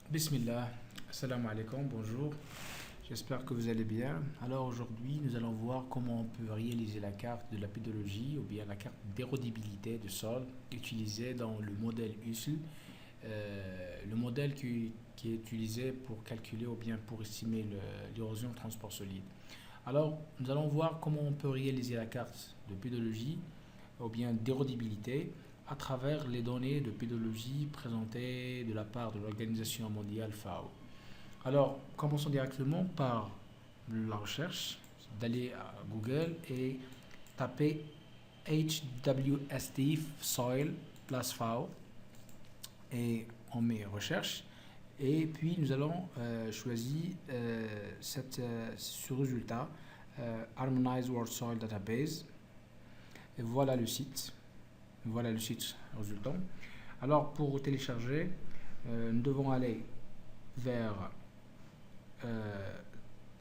Bismillah, assalamu alaikum, bonjour, j'espère que vous allez bien. Alors aujourd'hui, nous allons voir comment on peut réaliser la carte de la pédologie ou bien la carte d'érodibilité du sol utilisée dans le modèle USL, le modèle qui est utilisé pour calculer ou bien pour estimer l'érosion de transport solide. Alors, nous allons voir comment on peut réaliser la carte de pédologie ou bien d'érodibilité à travers les données de pédologie présentées de la part de l'Organisation mondiale FAO. Alors, commençons directement par la recherche, d'aller à Google et taper HWST Soil plus FAO et on met recherche et puis nous allons choisir ce résultat Harmonized World Soil Database et voilà le site résultant. Alors pour télécharger, nous devons aller vers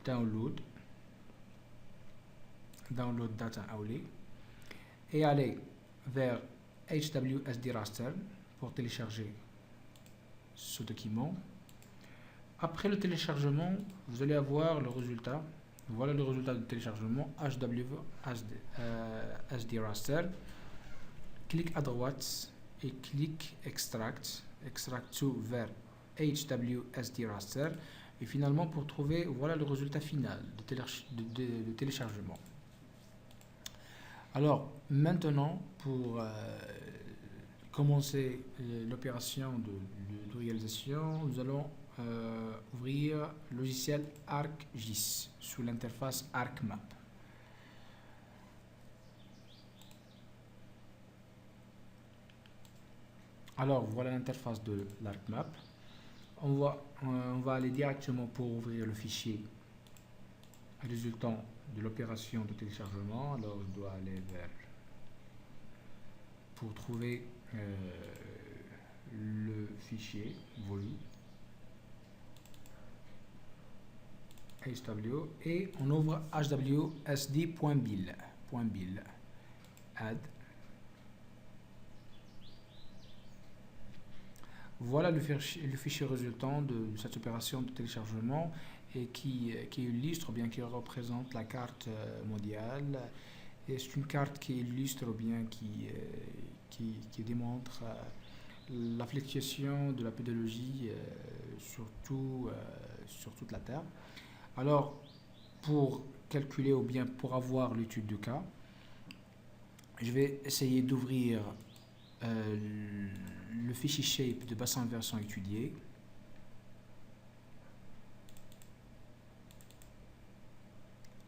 download, download data only et aller vers HWSD raster pour télécharger ce document. Après le téléchargement, vous allez avoir le résultat. Voilà le résultat de téléchargement HWSD raster. Clique à droite et clique Extract to vers HWSD raster et finalement pour trouver voilà le résultat final de téléchargement. Alors maintenant pour commencer l'opération de réalisation, nous allons ouvrir le logiciel ArcGIS sous l'interface ArcMap. Alors voilà l'interface de l'ArcMap. On va aller directement pour ouvrir le fichier résultant de l'opération de téléchargement. Alors je dois aller vers pour trouver le fichier volume HW et on ouvre hwsd.bil add. Voilà le fichier résultant de cette opération de téléchargement et qui illustre ou bien qui représente la carte mondiale. Et c'est une carte qui illustre ou bien qui démontre la fluctuation de la pédologie sur toute la Terre. Alors, pour calculer ou bien pour avoir l'étude de cas, je vais essayer d'ouvrir le fichier shape de bassin versant étudié.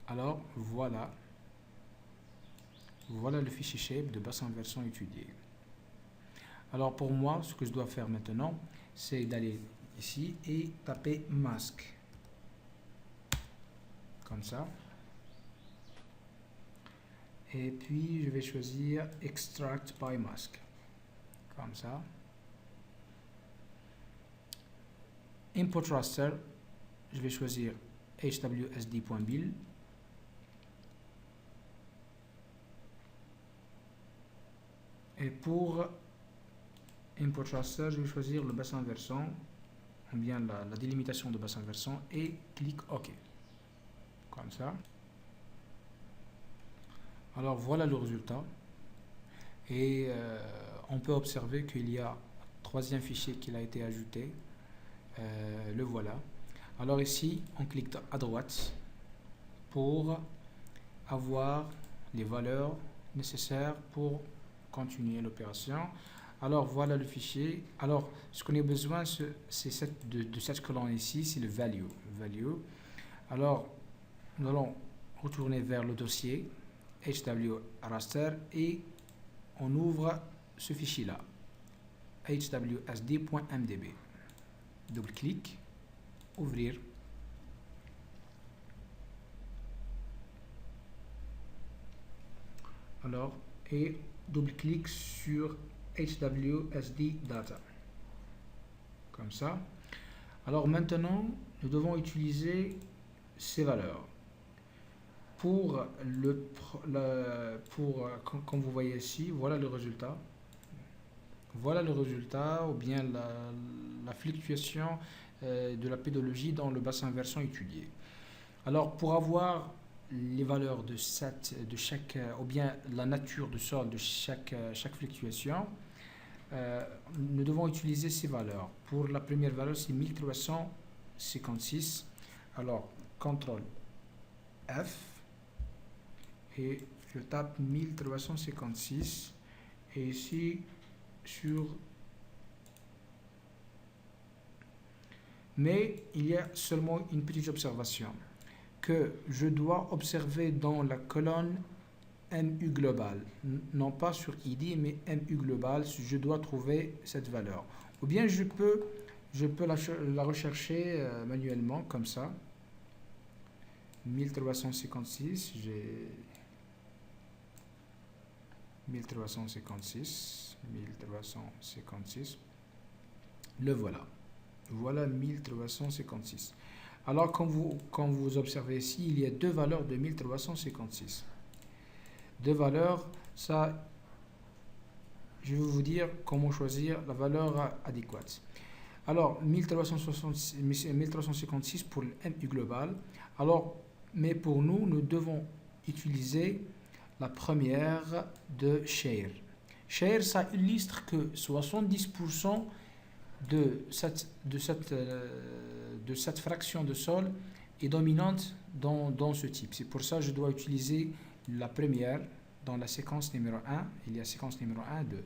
Alors voilà le fichier shape de bassin versant étudié. Alors pour moi, ce que je dois faire maintenant, c'est d'aller ici et taper mask comme ça. Et puis je vais choisir extract by mask comme ça. Import raster, je vais choisir hwsd.bil. Et pour import raster, je vais choisir le bassin versant, ou bien la délimitation de bassin versant et clique OK. Comme ça. Alors voilà le résultat. Et on peut observer qu'il y a un troisième fichier qui a été ajouté. Le voilà. Alors ici, on clique à droite pour avoir les valeurs nécessaires pour continuer l'opération. Alors voilà le fichier. Alors ce qu'on a besoin, c'est de cette colonne ici, c'est le value. Alors nous allons retourner vers le dossier HW raster et on ouvre ce fichier là hwsd.mdb. Double-clic, ouvrir. Alors, et double-clic sur HWSD Data. Comme ça. Alors maintenant, nous devons utiliser ces valeurs. Comme vous voyez ici, voilà le résultat. Voilà le résultat ou bien la fluctuation de la pédologie dans le bassin versant étudié. Alors, pour avoir les valeurs de chaque, ou bien la nature du sol de chaque fluctuation, nous devons utiliser ces valeurs. Pour la première valeur, c'est 1356. Alors, CTRL F et je tape 1356 et ici sur... Mais il y a seulement une petite observation que je dois observer dans la colonne MU global, non pas sur ID mais MU global, je dois trouver cette valeur. Ou bien je peux la rechercher manuellement comme ça. 1356, j'ai 1356, le voilà. Voilà 1356. Alors, quand vous observez ici, il y a deux valeurs de 1356. Deux valeurs, ça, je vais vous dire comment choisir la valeur adéquate. Alors, 1356 pour le MU global. Alors, mais pour nous, nous devons utiliser la première de Share. Share, ça illustre que 70% de cette fraction de sol est dominante dans ce type. C'est pour ça que je dois utiliser la première dans la séquence numéro 1. Il y a séquence numéro 1, 2.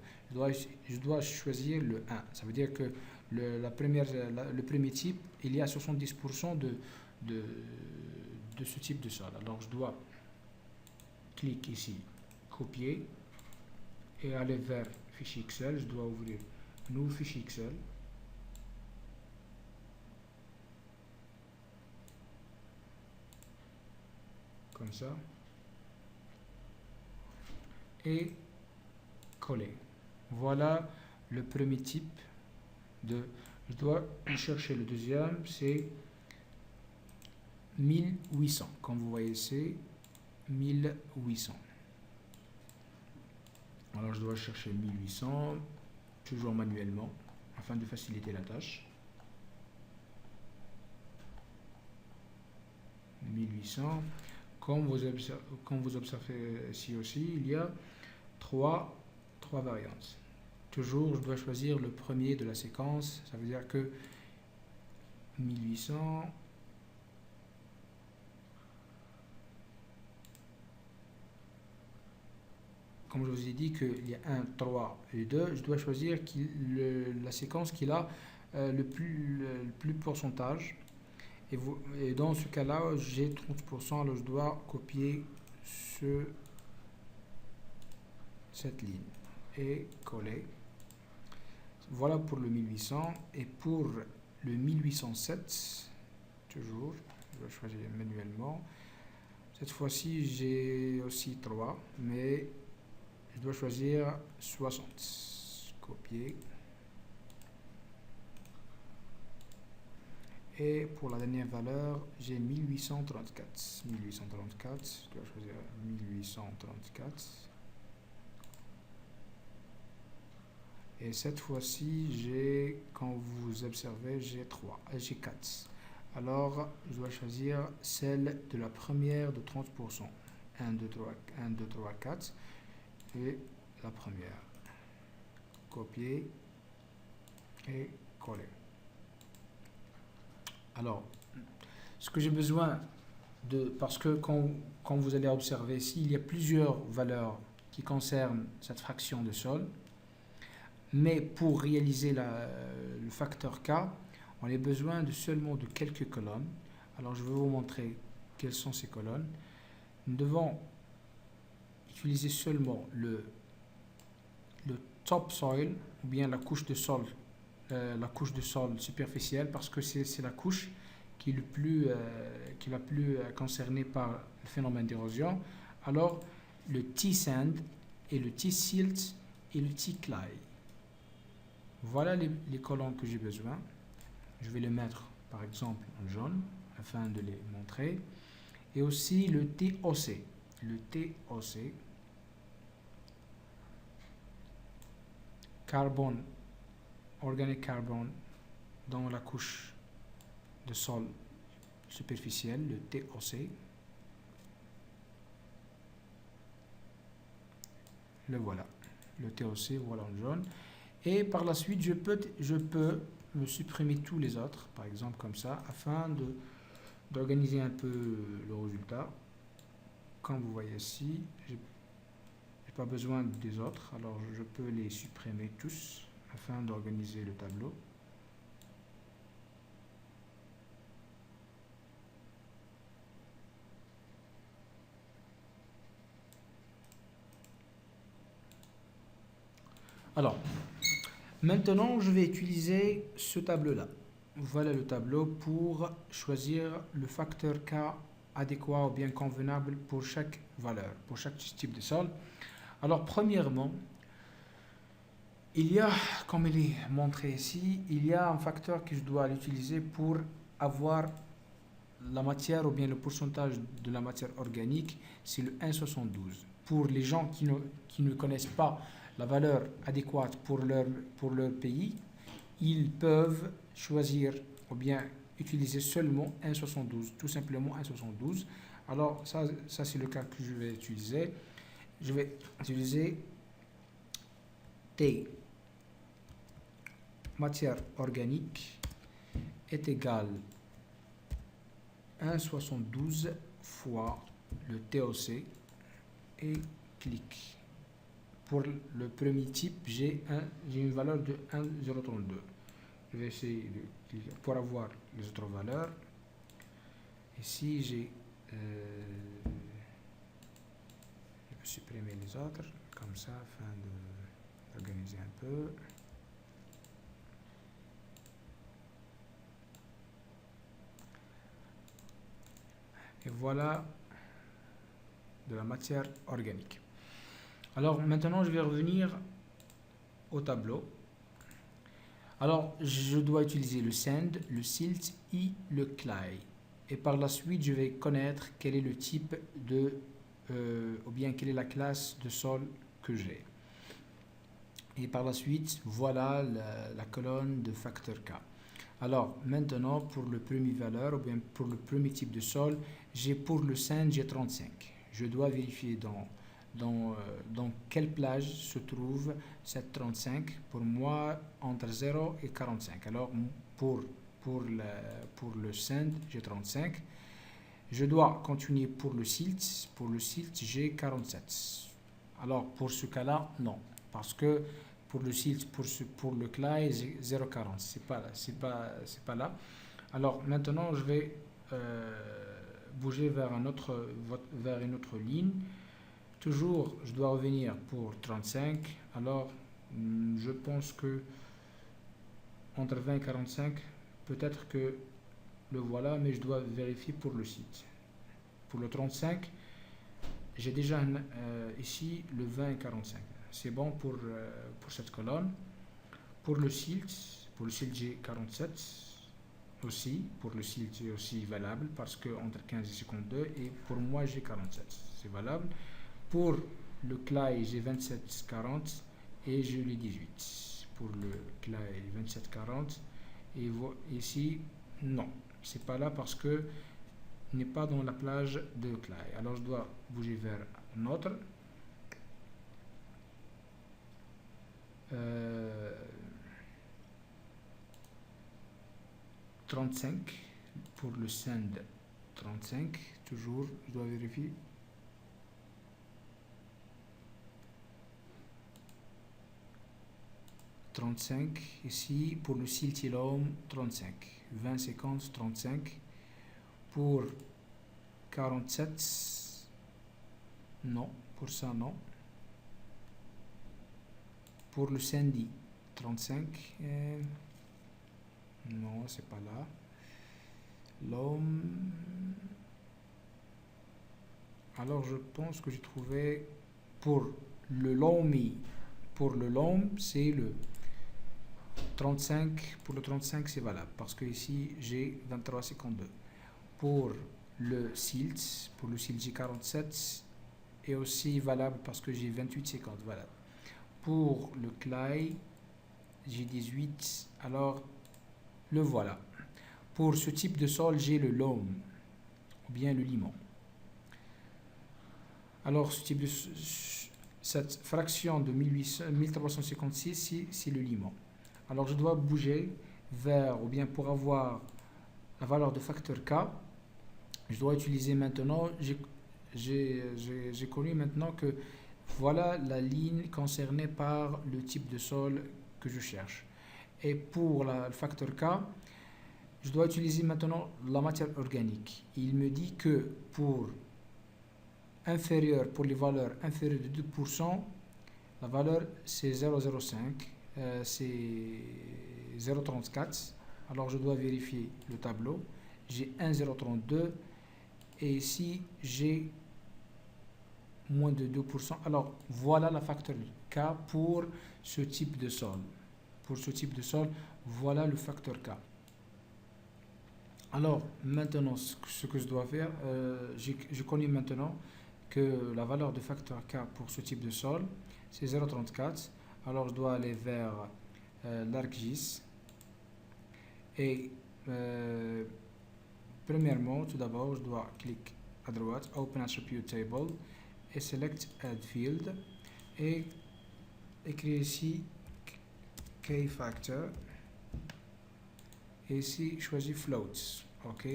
Je dois choisir le 1. Ça veut dire que le premier type, il y a 70% de ce type de sol. Alors je dois cliquer ici, copier et aller vers fichier Excel. Je dois ouvrir un nouveau fichier Excel. Comme ça. Et coller. Voilà le premier type de... Je dois chercher le deuxième, c'est 1800. Comme vous voyez, c'est 1800. Alors je dois chercher 1800, toujours manuellement, afin de faciliter la tâche. 1800. Comme vous observez ici aussi, il y a trois variantes. Toujours, je dois choisir le premier de la séquence. Ça veut dire que 1800... Comme je vous ai dit qu'il y a 1, 3 et 2, je dois choisir la séquence qui a le plus pourcentage. Et dans ce cas-là, j'ai 30%, alors je dois copier cette ligne et coller. Voilà pour le 1800. Et pour le 1807, toujours, je dois choisir manuellement. Cette fois-ci, j'ai aussi 3, mais je dois choisir 60. Copier. Et pour la dernière valeur, j'ai 1834. 1834, je dois choisir 1834. Et cette fois-ci, quand vous observez, j'ai 4. Alors, je dois choisir celle de la première de 30%. 1, 2, 3, 4. Et la première. Copier et coller. Alors, ce que j'ai besoin parce que quand vous allez observer ici, il y a plusieurs valeurs qui concernent cette fraction de sol, mais pour réaliser le facteur K, on a besoin seulement de quelques colonnes. Alors, je vais vous montrer quelles sont ces colonnes. Nous devons utiliser seulement le topsoil, ou bien la couche de sol superficielle, parce que c'est la couche qui est la plus concernée par le phénomène d'érosion. Alors, le T-sand et le T-silt et le T-clay. Voilà les colonnes que j'ai besoin. Je vais les mettre, par exemple, en jaune, afin de les montrer. Et aussi le TOC. Le TOC. Organic carbon dans la couche de sol superficiel, le TOC. Le voilà, le TOC, voilà en jaune. Et par la suite, je peux me supprimer tous les autres, par exemple comme ça, afin d'organiser un peu le résultat. Comme vous voyez ici, j'ai pas besoin des autres, alors je peux les supprimer tous afin d'organiser le tableau. Alors, maintenant, je vais utiliser ce tableau-là. Voilà le tableau pour choisir le facteur K adéquat ou bien convenable pour chaque valeur, pour chaque type de sol. Alors, premièrement, il y a, comme il est montré ici, il y a un facteur que je dois utiliser pour avoir la matière ou bien le pourcentage de la matière organique, c'est le 1,72. Pour les gens qui ne connaissent pas la valeur adéquate pour leur pays, ils peuvent choisir ou bien utiliser seulement 1,72, tout simplement 1,72. Alors ça c'est le cas que je vais utiliser. Je vais utiliser T matière organique est égal 1,72 fois le TOC et clique. Pour le premier type, j'ai une valeur de 1,032. Je vais essayer de cliquer pour avoir les autres valeurs. Ici, je vais supprimer les autres, comme ça, afin d'organiser un peu. Et voilà de la matière organique. Alors maintenant, je vais revenir au tableau. Alors, je dois utiliser le sand, le silt et le clay. Et par la suite, je vais connaître quel est le type de, ou bien quelle est la classe de sol que j'ai. Et par la suite, voilà la colonne de facteur K. Alors, maintenant, pour le premier valeur, ou bien pour le premier type de sol, j'ai pour le sand, j'ai 35. Je dois vérifier dans quelle plage se trouve cette 35. Pour moi, entre 0 et 45. Alors, pour le sand, j'ai 35. Je dois continuer pour le silt. Pour le silt, j'ai 47. Alors, pour ce cas-là, non. Parce que pour le silt, pour le clay, j'ai 0,40. C'est pas là. Alors, maintenant, je vais bouger vers une autre ligne. Toujours, je dois revenir pour 35. Alors, je pense que entre 20 et 45, peut-être que le voilà, mais je dois vérifier pour le site. Pour le 35, j'ai déjà ici le 20 et 45. C'est bon pour cette colonne. Pour le silt j'ai 47 aussi. Pour le silt, c'est aussi valable parce que entre 15 et 52, et pour moi, j'ai 47. C'est valable. Pour le clay, j'ai 27,40 et je l'ai 18. Pour le clay, 27,40. Et ici, non, c'est pas là parce que n'est pas dans la plage de clay. Alors je dois bouger vers un autre. 35 pour le sand. 35, toujours, je dois vérifier. Ici pour le siltilome 35, 20 séquences 35. Pour 47, non, pour ça non. Pour le sandy 35, non, c'est pas là. L'homme, alors je pense que j'ai trouvé pour le lomi. Pour le lom, c'est le 35. Pour le 35, c'est valable parce que ici j'ai 23,52. Pour le silt, j'ai 47 et aussi valable parce que j'ai 28,50 valable. Pour le clay, j'ai 18. Alors le voilà. Pour ce type de sol, j'ai le loam ou bien le limon. Alors, cette fraction de 1356, c'est le limon. Alors, je dois bouger vers, ou bien pour avoir la valeur de facteur K, je dois utiliser maintenant, j'ai connu maintenant que voilà la ligne concernée par le type de sol que je cherche. Et pour le facteur K, je dois utiliser maintenant la matière organique. Il me dit que pour les valeurs inférieures de 2%, la valeur c'est 0,05, c'est 0,34. Alors je dois vérifier le tableau. J'ai 1,032 et ici j'ai moins de 2%. Alors voilà la facteur K pour ce type de sol. Pour ce type de sol, voilà le facteur K. Alors maintenant, ce que je dois faire, je connais maintenant que la valeur de facteur K pour ce type de sol, c'est 0,34. Alors je dois aller vers l'ArcGIS et premièrement, tout d'abord, je dois cliquer à droite, Open Attribute Table et Select Add Field et écrire ici K Factor et ici choisir Floats. OK.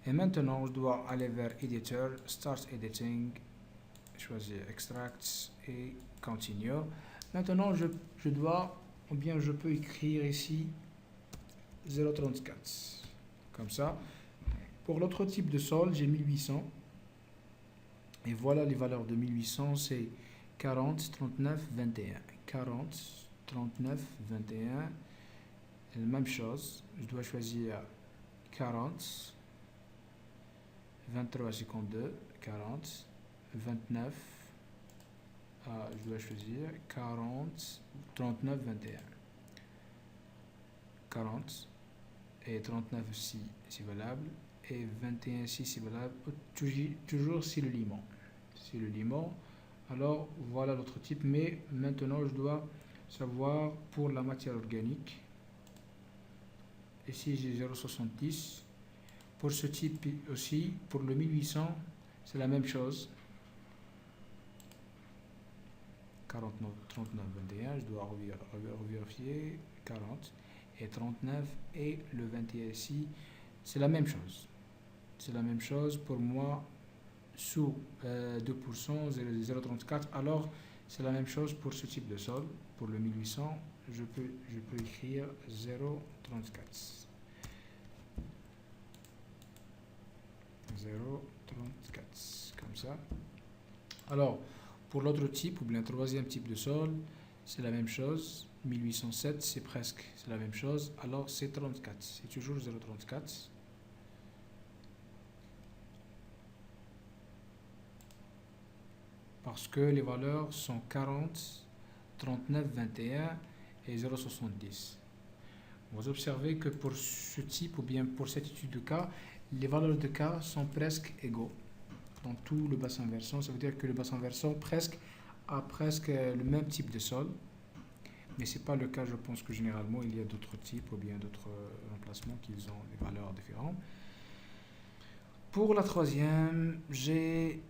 Et maintenant, je dois aller vers Editor, Start Editing, choisir Extracts et Continue. Maintenant, je dois, ou bien je peux écrire ici 0,34. Comme ça. Pour l'autre type de sol, j'ai 1800. Et voilà les valeurs de 1800, c'est 40, 39, 21. 40, 39, 21. Et la même chose, je dois choisir 40. 23, 52, 40, 29, je dois choisir 40, 39, 21. 40 et 39 aussi c'est valable et 21 ici c'est valable. Toujours c'est le limon. C'est le limon. Alors voilà l'autre type, mais maintenant je dois savoir pour la matière organique. Ici j'ai 0,70. Pour ce type aussi, pour le 1800, c'est la même chose. 49, 39, 21, je dois revérifier 40 et 39 et le 21 ici, c'est la même chose. C'est la même chose pour moi sous 2%, 0,34. Alors, c'est la même chose pour ce type de sol. Pour le 1800, je peux écrire 0,34. 0,34 comme ça. Alors pour l'autre type ou bien troisième type de sol, c'est la même chose. 1807 c'est la même chose. Alors c'est 34, c'est toujours 0,34. Parce que les valeurs sont 40, 39, 21 et 0,70. Vous observez que pour ce type ou bien pour cette étude de cas, les valeurs de K sont presque égaux dans tout le bassin versant. Ça veut dire que le bassin versant a presque le même type de sol. Mais ce n'est pas le cas, je pense que généralement il y a d'autres types ou bien d'autres emplacements qui ont des valeurs différentes. Pour la troisième, j'ai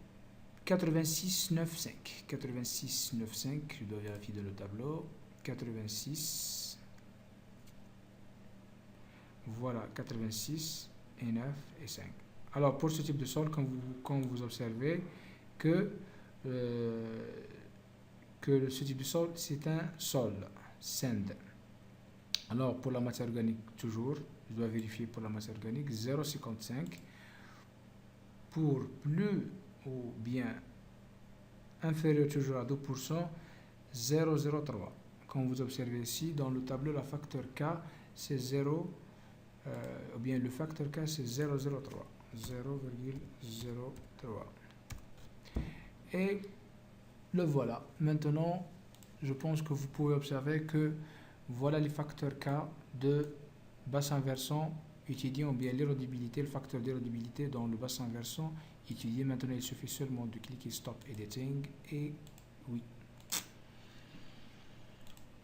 86,95. 86,95, je dois vérifier dans le tableau. 86. Voilà, 86. Et 9 et 5. Alors pour ce type de sol, quand vous observez que ce type de sol c'est un sol sand. Alors pour la matière organique toujours, je dois vérifier pour la matière organique 0,55. Pour plus ou bien inférieur toujours à 2%, 0,03. Comme vous observez ici dans le tableau, la facteur K c'est 0. Ou bien le facteur K c'est 0,03. 0,03. Et le voilà. Maintenant, je pense que vous pouvez observer que voilà les facteurs K de bassin versant étudié, ou bien l'érodibilité, le facteur d'érodibilité dans le bassin versant étudié. Maintenant, il suffit seulement de cliquer Stop Editing et oui.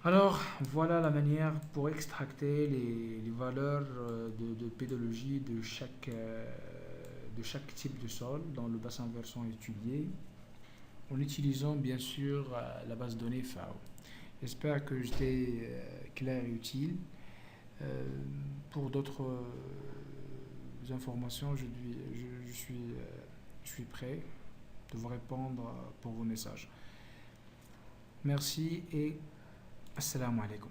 Alors, voilà la manière pour extracter les valeurs de pédologie de chaque type de sol dans le bassin versant étudié, en utilisant bien sûr la base de données FAO. J'espère que j'étais clair et utile. Euh, pour d'autres informations, je suis prêt de vous répondre pour vos messages. Merci et assalamu alaikum.